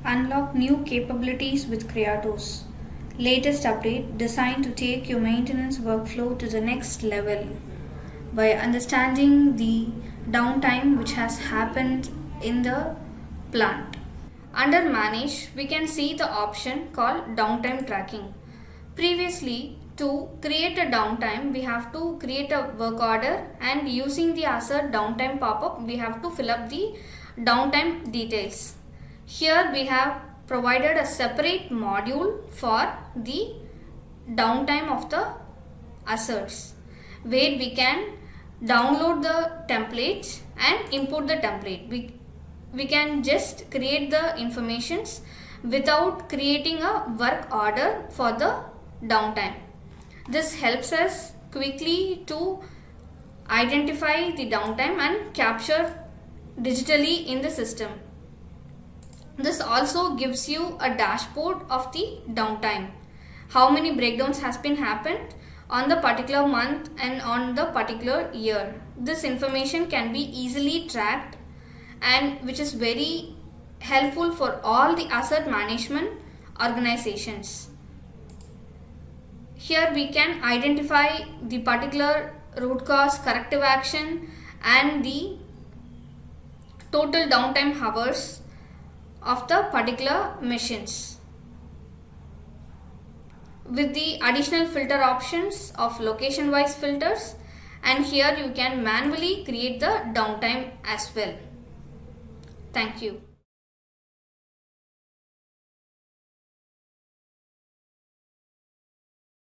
Unlock new capabilities with Cryotos. Latest update designed to take your maintenance workflow to the next level by understanding the downtime which has happened in the plant. Under Manage, we can see the option called Downtime Tracking. Previously, to create a downtime, we have to create a work order, and using the assert downtime pop-up, we have to fill up the downtime details. Here we have provided a separate module for the downtime of the asserts, where we can download the templates and input the template. We can just create the informations without creating a work order for the downtime. This helps us quickly to identify the downtime and capture digitally in the system. This also gives you a dashboard of the downtime. How many breakdowns has been happened on the particular month and on the particular year. This information can be easily tracked, and which is very helpful for all the asset management organizations. Here we can identify the particular root cause, corrective action, and the total downtime hours of the particular machines. With the additional filter options of location wise filters, and here you can manually create the downtime as well. Thank you.